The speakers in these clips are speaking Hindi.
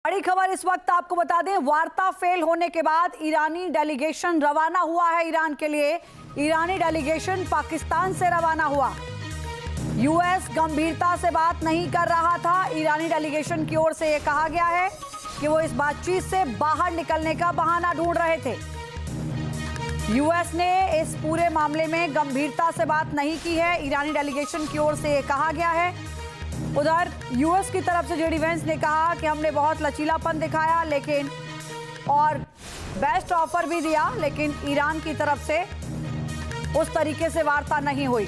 बड़ी खबर इस वक्त आपको बता दें, वार्ता फेल होने के बाद ईरानी डेलीगेशन रवाना हुआ है ईरान के लिए। ईरानी डेलीगेशन पाकिस्तान से रवाना हुआ। यूएस गंभीरता से बात नहीं कर रहा था। ईरानी डेलीगेशन की ओर से यह कहा गया है कि वो इस बातचीत से बाहर निकलने का बहाना ढूंढ रहे थे। यूएस ने इस पूरे मामले में गंभीरता से बात नहीं की है। ईरानी डेलीगेशन की ओर से यह कहा गया है। उधर यूएस की तरफ से जेडी वेंस ने कहा कि हमने बहुत लचीलापन दिखाया लेकिन और बेस्ट ऑफर भी दिया, लेकिन ईरान की तरफ से उस तरीके से वार्ता नहीं हुई।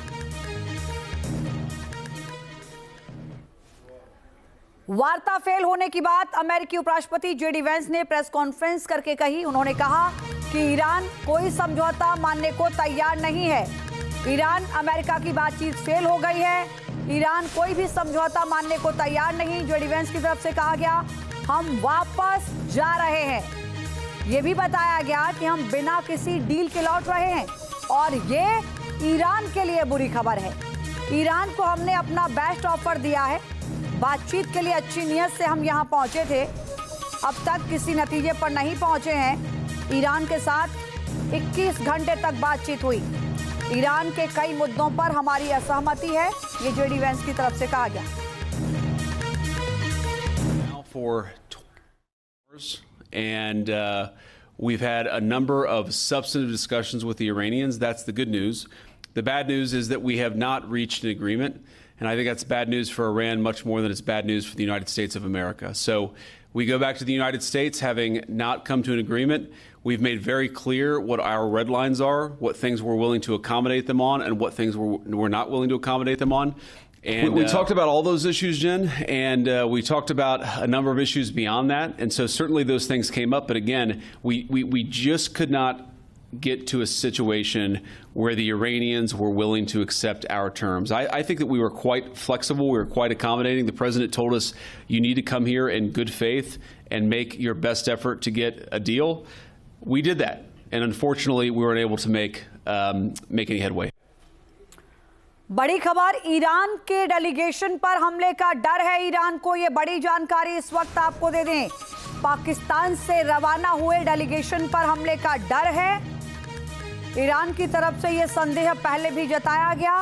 वार्ता फेल होने की बात अमेरिकी उपराष्ट्रपति जेडी वेंस ने प्रेस कॉन्फ्रेंस करके कही। उन्होंने कहा कि ईरान कोई समझौता मानने को तैयार नहीं है। ईरान अमेरिका की बातचीत फेल हो गई है। ईरान कोई भी समझौता मानने को तैयार नहीं। जेडी वेंस की तरफ से कहा गया हम वापस जा रहे हैं। यह भी बताया गया कि हम बिना किसी डील के लौट रहे हैं और ये ईरान के लिए बुरी खबर है। ईरान को हमने अपना बेस्ट ऑफर दिया है। बातचीत के लिए अच्छी नीयत से हम यहां पहुंचे थे, अब तक किसी नतीजे पर नहीं पहुंचे हैं। ईरान के साथ 21 घंटे तक बातचीत हुई। ईरान के कई मुद्दों पर हमारी असहमति है, ये जेडी वेंस की तरफ से कहा गया। And we've had a number of substantive discussions with the Iranians. That's the good news. The bad news is that we have not reached an agreement, and I think that's bad news for Iran much more than it's bad news for the United States of America. So we go back to the United States having not come to an agreement. We've made very clear what our red lines are, what things we're willing to accommodate them on, and what things we're not willing to accommodate them on. And we talked about all those issues, Jen, and we talked about a number of issues beyond that. And so certainly those things came up. But again, we just could not get to a situation where the Iranians were willing to accept our terms. I think that we were quite flexible. We were quite accommodating. The president told us you need to come here in good faith and make your best effort to get a deal. We did that. And unfortunately, we weren't able to make any headway. बड़ी खबर, ईरान के डेलीगेशन पर हमले का डर है ईरान को। ये बड़ी जानकारी इस वक्त आपको दे दें। पाकिस्तान से रवाना हुए डेलीगेशन पर हमले का डर है। ईरान की तरफ से यह संदेह पहले भी जताया गया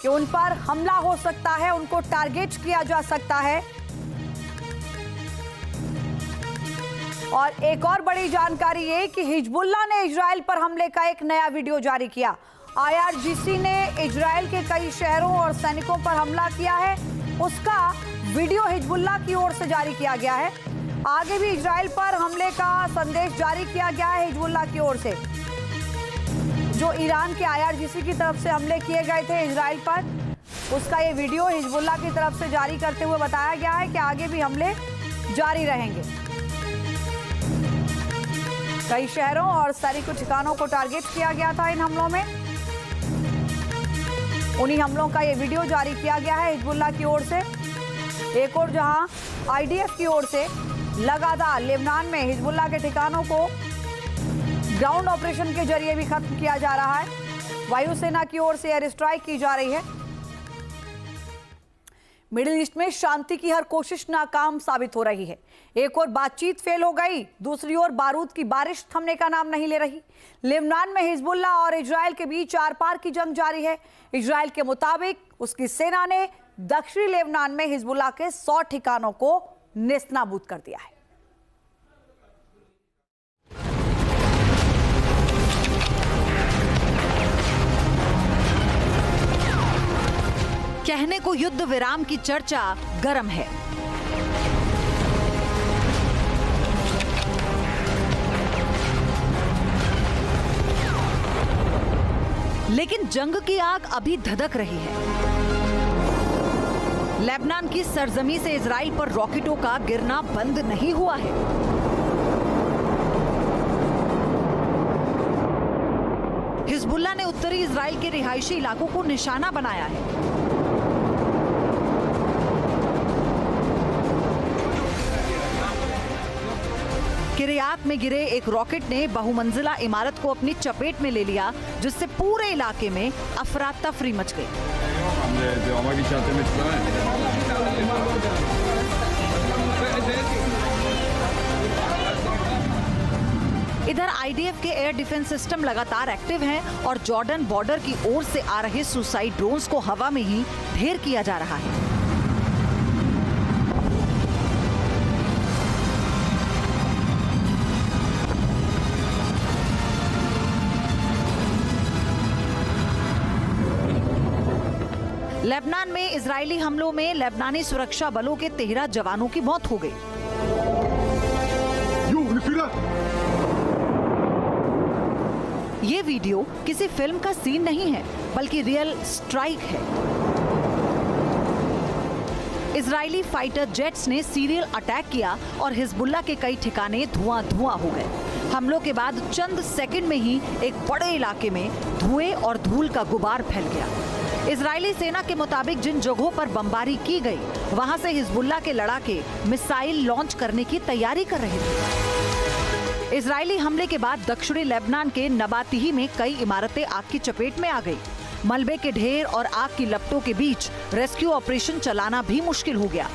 कि उन पर हमला हो सकता है, उनको टारगेट किया जा सकता है। और एक और बड़ी जानकारी ये कि हिजबुल्लाह ने इजराइल पर हमले का एक नया वीडियो जारी किया। IRGC ने इजराइल के कई शहरों और सैनिकों पर हमला किया है, उसका वीडियो हिजबुल्लाह की ओर से जारी किया गया है। आगे भी इजराइल पर हमले का संदेश जारी किया गया है हिजबुल्लाह की ओर से। जो ईरान के IRGC की तरफ से हमले किए गए थे इजराइल पर, उसका ये वीडियो हिजबुल्लाह की तरफ से जारी करते हुए बताया गया है कि आगे भी हमले जारी रहेंगे। कई शहरों और सैनिक ठिकानों को टारगेट किया गया था इन हमलों में। उन्हीं हमलों का ये वीडियो जारी किया गया है हिजबुल्लाह की ओर से। एक और जहां IDF की ओर से लगातार लेबनान में हिजबुल्लाह के ठिकानों को ग्राउंड ऑपरेशन के जरिए भी खत्म किया जा रहा है। वायुसेना की ओर से एयर स्ट्राइक की जा रही है। मिडिल ईस्ट में शांति की हर कोशिश नाकाम साबित हो रही है। एक और बातचीत फेल हो गई, दूसरी ओर बारूद की बारिश थमने का नाम नहीं ले रही। लेबनान में हिजबुल्लाह और इजराइल के बीच आर पार की जंग जारी है। इजराइल के मुताबिक उसकी सेना ने दक्षिणी लेबनान में हिजबुल्लाह के 100 ठिकानों को नेस्तनाबूद कर दिया है। कहने को युद्ध विराम की चर्चा गर्म है। लेकिन जंग की आग अभी धधक रही है। लेबनान की सरजमी से इजराइल पर रॉकेटों का गिरना बंद नहीं हुआ है। हिजबुल्लाह ने उत्तरी इजराइल के रिहायशी इलाकों को निशाना बनाया है। किरियात में गिरे एक रॉकेट ने बहुमंजिला इमारत को अपनी चपेट में ले लिया, जिससे पूरे इलाके में अफरा तफरी मच गई। इधर आईडीएफ के एयर डिफेंस सिस्टम लगातार एक्टिव हैं और जॉर्डन बॉर्डर की ओर से आ रहे सुसाइड ड्रोन्स को हवा में ही ढेर किया जा रहा है। लेबनान में इजरायली हमलों में लेबनानी सुरक्षा बलों के 13 जवानों की मौत हो गई। ये वीडियो किसी फिल्म का सीन नहीं है, बल्कि रियल स्ट्राइक है। इजरायली फाइटर जेट्स ने सीरियल अटैक किया और हिजबुल्लाह के कई ठिकाने धुआं-धुआं हो गए। हमलों के बाद चंद सेकंड में ही एक बड़े इलाके में धुएं और धूल का गुबार फैल गया। इजरायली सेना के मुताबिक जिन जगहों पर बमबारी की गई, वहां से हिजबुल्लाह के लड़ाके मिसाइल लॉन्च करने की तैयारी कर रहे थे। इजरायली हमले के बाद दक्षिणी लेबनान के नबातिही में कई इमारतें आग की चपेट में आ गई। मलबे के ढेर और आग की लपटों के बीच रेस्क्यू ऑपरेशन चलाना भी मुश्किल हो गया।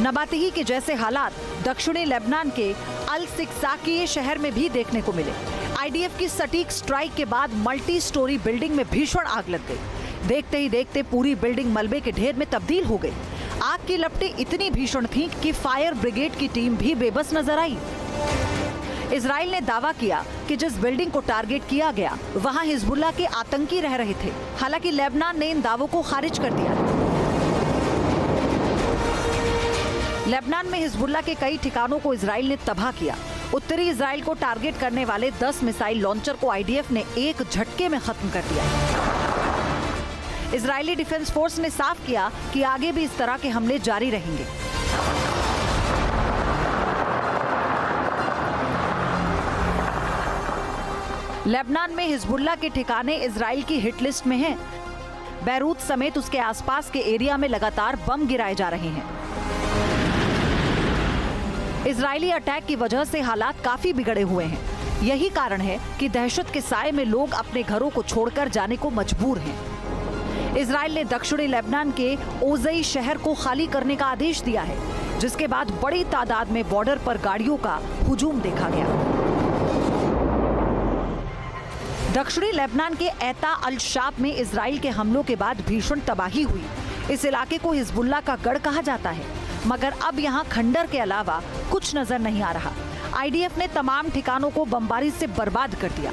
नबातिही के जैसे हालात दक्षिणी लेबनान के अल सिकसाकी शहर में भी देखने को मिले। आईडीएफ की सटीक स्ट्राइक के बाद मल्टी स्टोरी बिल्डिंग में भीषण आग लग गई। देखते ही देखते पूरी बिल्डिंग मलबे के ढेर में तब्दील हो गई। आग की लपटें इतनी भीषण थीं कि फायर ब्रिगेड की टीम भी बेबस नजर आई। इजराइल ने दावा किया कि जिस बिल्डिंग को टारगेट किया गया, वहां हिजबुल्लाह के आतंकी रह रहे थे। हालांकि लेबनान ने इन दावों को खारिज कर दिया। लेबनान में हिजबुल्लाह के कई ठिकानों को इजराइल ने तबाह किया। उत्तरी इजराइल को टारगेट करने वाले 10 मिसाइल लॉन्चर को आईडीएफ ने एक झटके में खत्म कर दिया। इजरायली डिफेंस फोर्स ने साफ किया कि आगे भी इस तरह के हमले जारी रहेंगे। लेबनान में हिजबुल्लाह के ठिकाने इजराइल की हिट लिस्ट में हैं। बैरूत समेत उसके आसपास के एरिया में लगातार बम गिराए जा रहे हैं। इजरायली अटैक की वजह से हालात काफी बिगड़े हुए हैं। यही कारण है कि दहशत के साए में लोग अपने घरों को छोड़कर जाने को मजबूर हैं। इजराइल ने दक्षिणी लेबनान के ओजई शहर को खाली करने का आदेश दिया है, जिसके बाद बड़ी तादाद में बॉर्डर पर गाड़ियों का हुजूम देखा गया। दक्षिणी लेबनान के एता अल शाब में इजराइल के हमलों के बाद भीषण तबाही हुई। इस इलाके को हिजबुल्लाह का गढ़ कहा जाता है, मगर अब यहाँ खंडर के अलावा कुछ नजर नहीं आ रहा। आईडीएफ ने तमाम ठिकानों को बमबारी से बर्बाद कर दिया।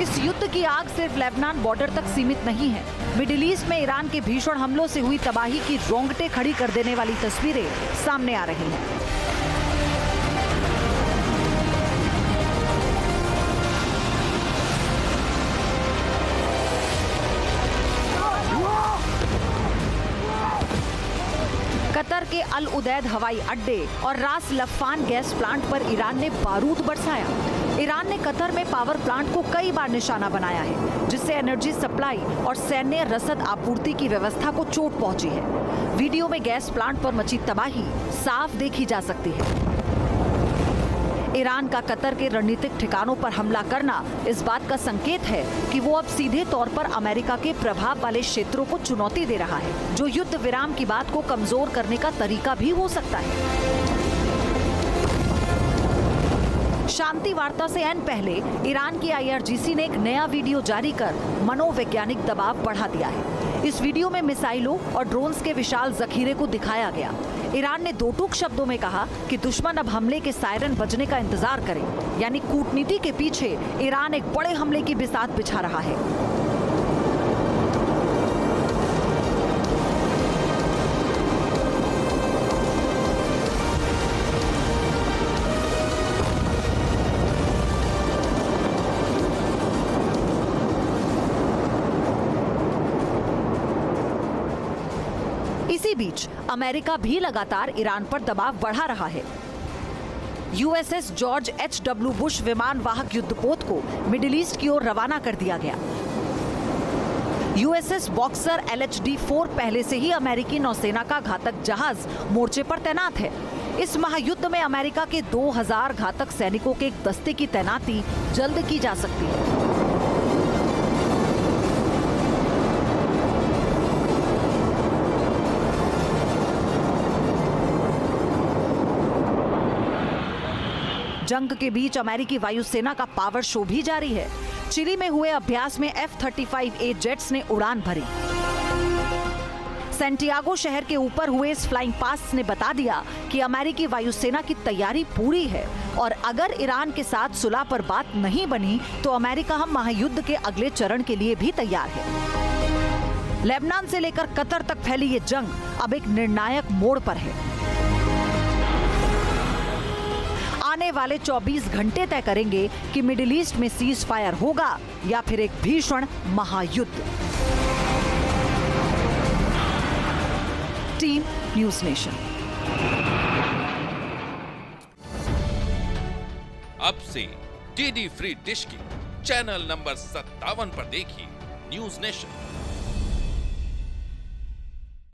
इस युद्ध की आग सिर्फ लेबनान बॉर्डर तक सीमित नहीं है। मिडिल ईस्ट में ईरान के भीषण हमलों से हुई तबाही की रोंगटे खड़ी कर देने वाली तस्वीरें सामने आ रही हैं। कतर के अल उदैद हवाई अड्डे और रास लफान गैस प्लांट पर ईरान ने बारूद बरसाया। ईरान ने कतर में पावर प्लांट को कई बार निशाना बनाया है, जिससे एनर्जी सप्लाई और सैन्य रसद आपूर्ति की व्यवस्था को चोट पहुंची है। वीडियो में गैस प्लांट पर मची तबाही साफ देखी जा सकती है। ईरान का कतर के रणनीतिक ठिकानों पर हमला करना इस बात का संकेत है कि वो अब सीधे तौर पर अमेरिका के प्रभाव वाले क्षेत्रों को चुनौती दे रहा है, जो युद्ध विराम की बात को कमजोर करने का तरीका भी हो सकता है। शांति वार्ता से ऐन पहले ईरान की आईआरजीसी ने एक नया वीडियो जारी कर मनोवैज्ञानिक दबाव बढ़ा दिया है। इस वीडियो में मिसाइलों और ड्रोन्स के विशाल जखीरे को दिखाया गया। ईरान ने दो टूक शब्दों में कहा कि दुश्मन अब हमले के सायरन बजने का इंतजार करे, यानी कूटनीति के पीछे ईरान एक बड़े हमले की बिसात बिछा रहा है। इसी बीच अमेरिका भी लगातार ईरान पर दबाव बढ़ा रहा है। USS George एच.डब्ल्यू. बुश विमान वाहक युद्धपोत को मिडिल ईस्ट की ओर रवाना कर दिया गया। यूएसएस बॉक्सर LHD-4 पहले से ही अमेरिकी नौसेना का घातक जहाज मोर्चे पर तैनात है। इस महायुद्ध में अमेरिका के 2000 घातक सैनिकों के एक दस्ते की तैनाती जल्द की जा सकती है। जंग के बीच अमेरिकी वायुसेना का पावर शो भी जारी है। चिली में हुए अभ्यास में F-35A जेट्स ने उड़ान भरी। सैंटियागो शहर के ऊपर हुए इस फ्लाइंग पास ने बता दिया कि अमेरिकी वायुसेना की तैयारी पूरी है और अगर ईरान के साथ सुलह पर बात नहीं बनी तो अमेरिका हम महायुद्ध के अगले चरण के लिए भी तैयार है। लेबनान से लेकर कतर तक फैली ये जंग अब एक निर्णायक मोड़ पर है। आने वाले 24 घंटे तय करेंगे कि मिडिल ईस्ट में सीज फायर होगा या फिर एक भीषण महायुद्ध। Team news nation. अब से डीडी फ्री डिश की चैनल नंबर 57 पर देखिए न्यूज़ नेशन।